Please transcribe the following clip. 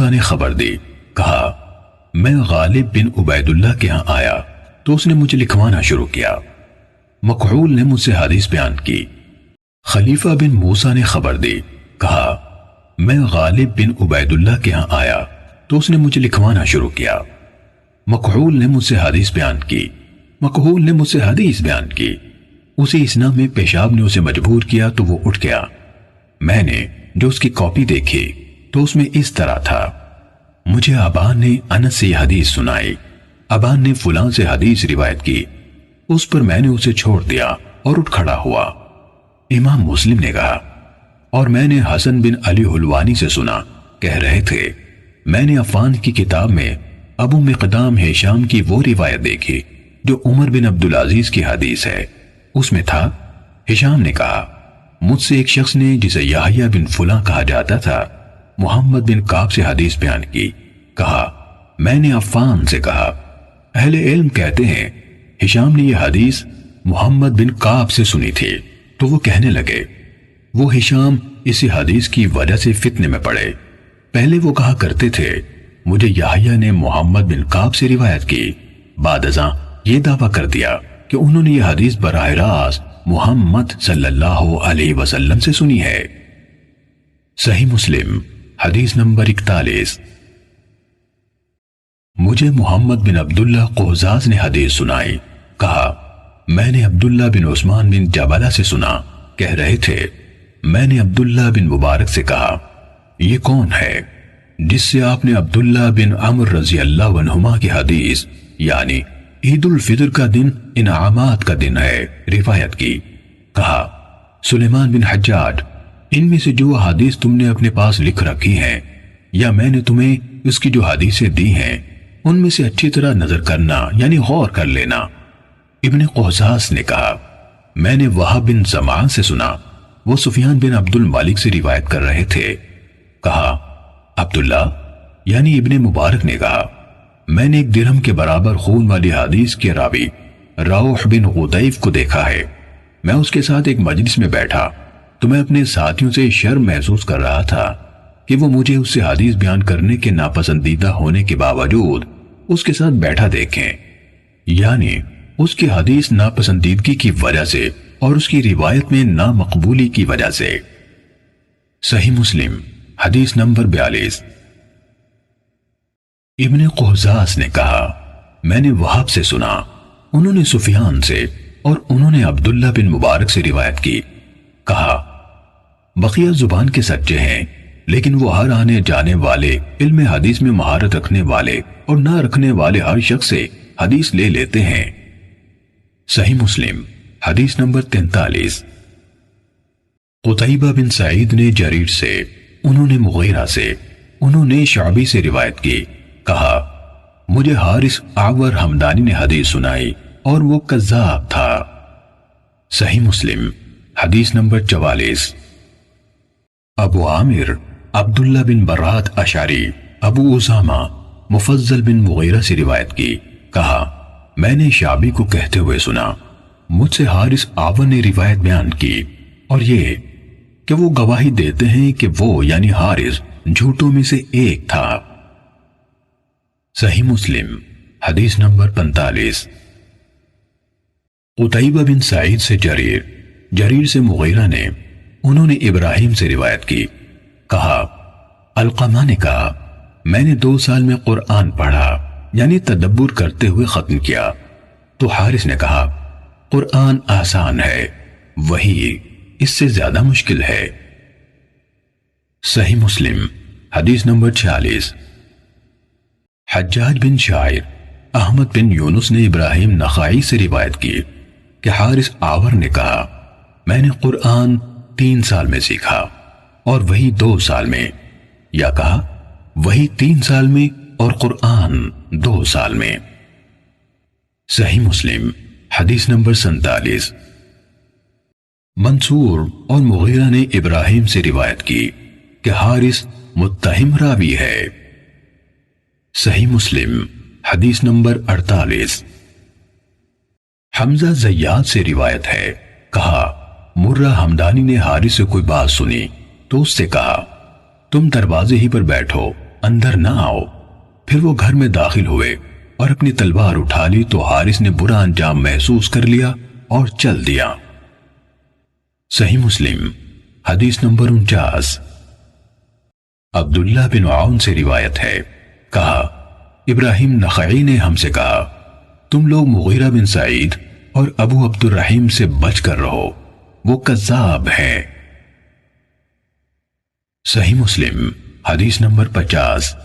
موسیٰ نے خبر دی، کہا میں غالب بن عبید اللہ کے ہاں آیا تو اس نے مجھے لکھوانا شروع کیا۔ مکحول نے مجھ سے حدیث بیان کی۔ خلیفہ بن موسیٰ نے خبر دی، کہا میں غالب بن عبید اللہ کے ہاں آیا تو اس نے مجھے لکھوانا شروع کیا۔ مکحول نے مجھ سے حدیث بیان کی۔ مکحول نے مجھ سے حدیث بیان کی۔ اسی اسنا میں پیشاب نے اسے مجبور کیا تو وہ اٹھ گیا۔ میں نے جو اس کی کاپی دیکھی تو اس میں اس طرح تھا، مجھے ابان نے انس سے یہ حدیث سنائی، ابان نے فلاں سے حدیث روایت کی، اس پر میں نے اسے چھوڑ دیا اور اٹھ کھڑا ہوا۔ امام مسلم نے کہا اور میں نے حسن بن علی حلوانی سے سنا، کہہ رہے تھے میں نے عفان کی کتاب میں ابو مقدام ہشام کی وہ روایت دیکھی جو عمر بن عبدالعزیز کی حدیث ہے۔ اس میں تھا، ہشام نے کہا مجھ سے ایک شخص نے جسے یحییٰ بن فلاں کہا جاتا تھا محمد بن کعب سے حدیث بیان کی، کہا میں نے عفان سے کہا۔ اہل علم کہتے ہیں ہشام نے یہ حدیث محمد بن کعب سے سنی تھی تو وہ کہنے لگے وہ ہشام اسی حدیث کی وجہ سے فتنے میں پڑے۔ پہلے وہ کہا کرتے تھے مجھے یحییٰ نے محمد بن کعب سے روایت کی، بعد ازاں یہ دعویٰ کر دیا کہ انہوں نے یہ حدیث براہ راست محمد صلی اللہ علیہ وسلم سے سنی ہے۔ صحیح مسلم حدیث نمبر 41۔ مجھے محمد بن عبداللہ قہزاز نے حدیث سنائی، کہا میں نے عبداللہ بن عثمان بن جبلہ سے سنا، کہہ رہے تھے میں نے عبداللہ بن مبارک سے کہا یہ کون ہے جس سے آپ نے عبداللہ بن عمر رضی اللہ عنہما کی حدیث یعنی عید الفطر کا دن انعامات کا دن ہے روایت کی؟ کہا سلیمان بن حجاج، ان میں سے جو حدیث تم نے اپنے پاس لکھ رکھی ہیں یا میں نے تمہیں اس کی جو حدیثیں دی ہیں ان میں سے اچھی طرح نظر کرنا یعنی غور کر لینا۔ ابن قہزاز نے کہا میں نے وہب بن زمان سے سنا، وہ سفیان بن عبد المالک سے روایت کر رہے تھے، کہا عبداللہ یعنی ابن مبارک نے کہا میں نے ایک درہم کے برابر خون والی حدیث کے راوی روح بن غدیف کو دیکھا ہے، میں اس کے ساتھ ایک مجلس میں بیٹھا تو میں اپنے ساتھیوں سے شرم محسوس کر رہا تھا کہ وہ مجھے اس سے حدیث بیان کرنے کے ناپسندیدہ ہونے کے باوجود اس کے ساتھ بیٹھا دیکھیں، یعنی اس کی حدیث ناپسندیدگی کی وجہ سے اور اس کی روایت میں نامقبولی کی وجہ سے۔ صحیح مسلم حدیث نمبر 42۔ ابن قہزاز نے کہا میں نے وہب سے سنا، انہوں نے سفیان سے اور انہوں نے عبداللہ بن مبارک سے روایت کی، کہا بقیہ زبان کے سچے ہیں لیکن وہ ہر آنے جانے والے علم حدیث میں مہارت رکھنے والے اور نہ رکھنے والے ہر شخص سے حدیث لے لیتے ہیں۔ صحیح مسلم حدیث نمبر 43۔ قتیبہ بن سعید نے جریر سے، انہوں نے مغیرہ سے، انہوں نے شعبی سے روایت کی، کہا مجھے حارث اعور حمدانی نے حدیث سنائی اور وہ کذاب تھا۔ صحیح مسلم حدیث نمبر 44۔ ابو عامر عبداللہ بن برات اشعری ابو اسامہ مفضل بن مغیرہ سے روایت کی، کہا میں نے شعبی کو کہتے ہوئے سنا، مجھ سے حارث اعور نے روایت بیان کی اور یہ کہ وہ گواہی دیتے ہیں کہ وہ یعنی حارث جھوٹوں میں سے ایک تھا۔ صحیح مسلم حدیث نمبر 45۔ قتیبہ بن سعید سے جریر، جریر سے مغیرہ نے، انہوں نے ابراہیم سے روایت کی، کہا علقمہ نے کہا میں نے 2 سال میں قرآن پڑھا یعنی تدبر کرتے ہوئے ختم کیا، تو حارث نے کہا قرآن آسان ہے، وہی اس سے زیادہ مشکل ہے۔ صحیح مسلم حدیث نمبر 46۔ حجاج بن شاعر احمد بن یونس نے ابراہیم نخائی سے روایت کی کہ حارث اعور نے کہا میں نے قرآن 3 سال میں سیکھا اور وہی 2 سال میں، یا کہا وہی 3 سال میں اور قرآن 2 سال میں۔ صحیح مسلم حدیث نمبر 47۔ منصور اور مغیرہ نے ابراہیم سے روایت کی کہ حارث متہم راوی ہے۔ صحیح مسلم حدیث نمبر 48۔ حمزہ زیاد سے روایت ہے، کہا مرہ حمدانی نے حارث سے کوئی بات سنی تو اس سے کہا تم دروازے ہی پر بیٹھو اندر نہ آؤ۔ پھر وہ گھر میں داخل ہوئے اور اپنی تلوار اٹھا لی تو حارث نے برا انجام محسوس کر لیا اور چل دیا۔ صحیح مسلم حدیث نمبر 49۔ عبداللہ بن عون سے روایت ہے، کہا ابراہیم نخعی نے ہم سے کہا تم لوگ مغیرہ بن سعید اور ابو عبد الرحیم سے بچ کر رہو، وہ کذاب ہے۔ صحیح مسلم حدیث نمبر 50۔